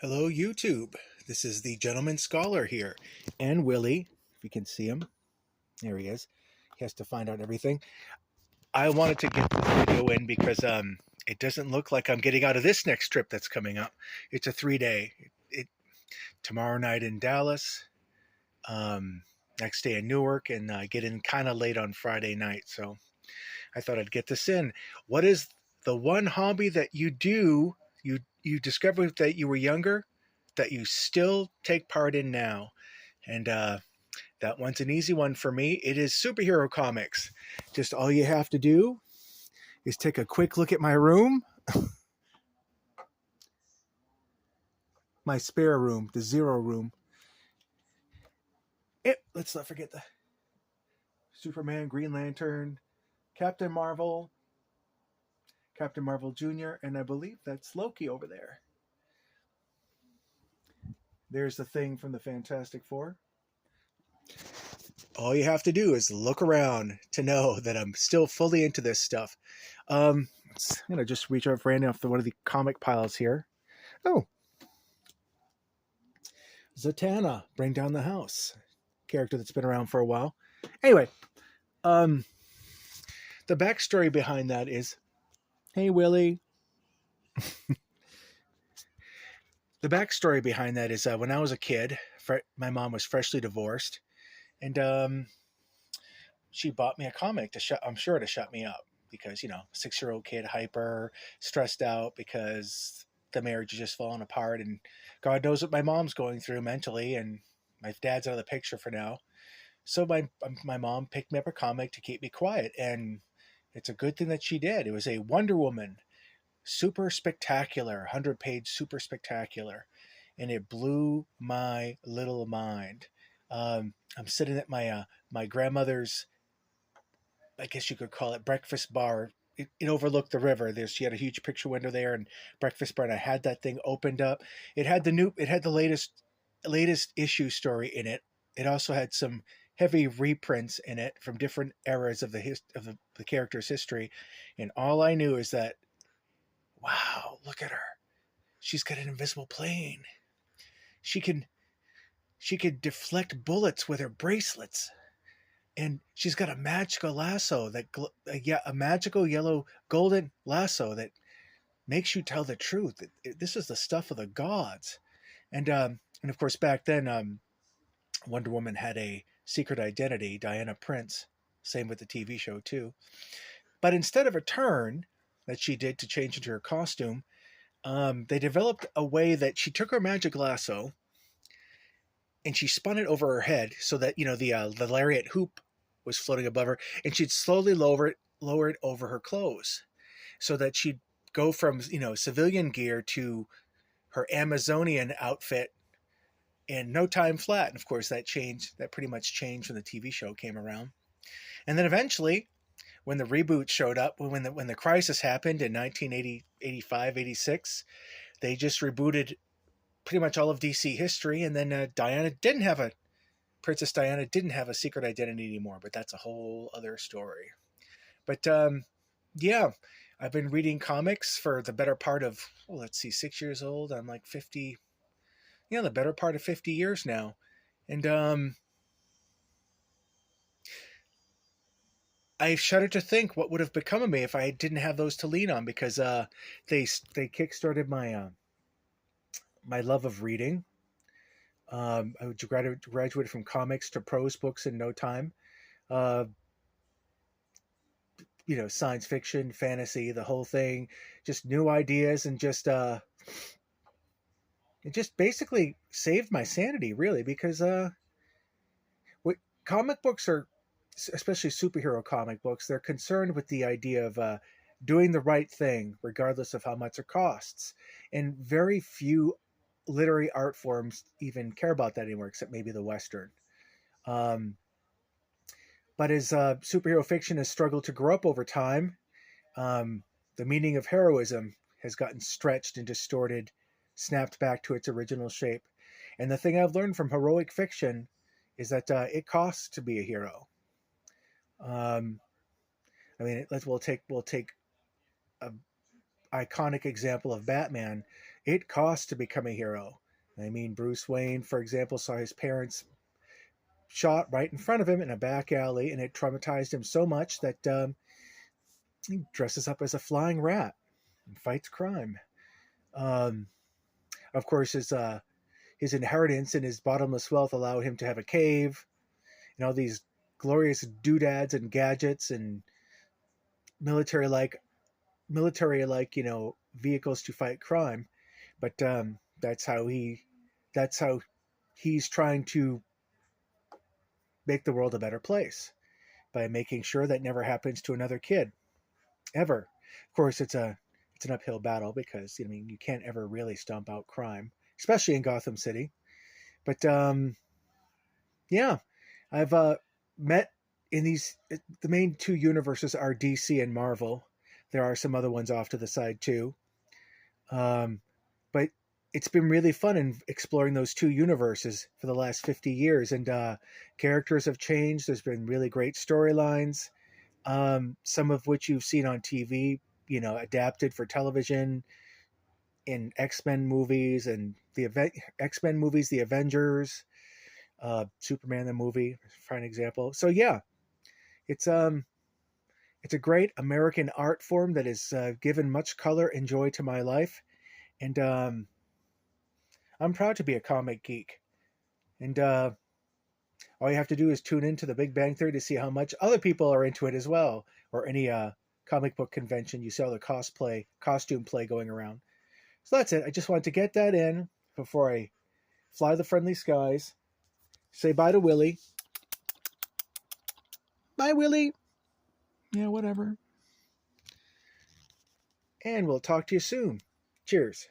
Hello, YouTube. This is the Gentleman Scholar here. And Willie, if you can see him, there he is. He has to find out everything. I wanted to get this video in because it doesn't look like I'm getting out of this next trip that's coming up. It's a 3-day. Tomorrow night in Dallas, next day in Newark, and I get in kind of late on Friday night. So I thought I'd get this in. What is the one hobby that you do, you discovered that you were younger, that you still take part in now? And that one's an easy one for me. It is superhero comics. Just all you have to do is take a quick look at my room, my spare room, the zero room. Let's not forget the Superman, Green Lantern, Captain Marvel, Captain Marvel Jr., and I believe that's Loki over there. There's the Thing from the Fantastic Four. All you have to do is look around to know that I'm still fully into this stuff. I'm going to just reach out randomly off one of the comic piles here. Oh, Zatanna, Bring Down the House. Character that's been around for a while. Anyway, the backstory behind that is, hey, Willie. The backstory behind that is when I was a kid, my mom was freshly divorced, and she bought me a comic to shut me up because, 6-year-old kid, hyper, stressed out because the marriage is just falling apart, and God knows what my mom's going through mentally, and my dad's out of the picture for now. So my mom picked me up a comic to keep me quiet, and it's a good thing that she did. It was a Wonder Woman, super spectacular, 100-page super spectacular, and it blew my little mind. I'm sitting at my grandmother's, I guess you could call it, breakfast bar. It overlooked the river. She had a huge picture window there and breakfast bar, and I had that thing opened up. It had the latest issue story in it. It also had some heavy reprints in it from different eras of the character's history, and all I knew is that, wow, look at her. She's got an invisible plane. She can deflect bullets with her bracelets. And she's got a magical lasso a magical yellow golden lasso that makes you tell the truth. This is the stuff of the gods. And of course, back then, Wonder Woman had a secret identity, Diana Prince. Same with the TV show too. But instead of a turn that she did to change into her costume, they developed a way that she took her magic lasso and she spun it over her head so that the lariat hoop was floating above her, and she'd slowly lower it over her clothes, so that she'd go from civilian gear to her Amazonian outfit in no time flat. And of course, that pretty much changed when the TV show came around. And then eventually, when the reboot showed up, when the crisis happened in 1980, 85, 86, they just rebooted pretty much all of DC history, and then Princess Diana didn't have a secret identity anymore, but that's a whole other story. But yeah, I've been reading comics for the better part of, 6 years old. I'm like 50, the better part of 50 years now. And I shudder to think what would have become of me if I didn't have those to lean on, because they kickstarted my love of reading. I graduated from comics to prose books in no time. Uh, Science fiction, fantasy, the whole thing, just new ideas, and it just basically saved my sanity, really, because what comic books are, especially superhero comic books, they're concerned with the idea of doing the right thing, regardless of how much it costs. And very few literary art forms even care about that anymore, except maybe the Western. Um, but as superhero fiction has struggled to grow up over time, um, the meaning of heroism has gotten stretched and distorted, snapped back to its original shape. And the thing I've learned from heroic fiction is that it costs to be a hero. Um, I mean, we'll take a iconic example of Batman, it costs to become a hero. I mean, Bruce Wayne, for example, saw his parents shot right in front of him in a back alley, and it traumatized him so much that he dresses up as a flying rat and fights crime. Um, of course, his inheritance and his bottomless wealth allow him to have a cave and all these glorious doodads and gadgets and military like vehicles to fight crime. But that's how he's trying to make the world a better place by making sure that never happens to another kid ever. Of course, it's an uphill battle because I mean you can't ever really stomp out crime, especially in Gotham City. But yeah, I've met in these. The main two universes are DC and Marvel. There are some other ones off to the side too. Um, but it's been really fun in exploring those two universes for the last 50 years, and characters have changed. There's been really great storylines, some of which you've seen on TV, adapted for television in X-Men movies and X-Men movies, The Avengers, Superman the movie, for an example. So yeah, it's it's a great American art form that has given much color and joy to my life, and I'm proud to be a comic geek. And all you have to do is tune into the Big Bang Theory to see how much other people are into it as well, or any comic book convention you see all the costume play going around. So that's it. I just wanted to get that in before I fly the friendly skies. Say bye to Willie. Bye, Willie. Yeah, whatever. And we'll talk to you soon. Cheers.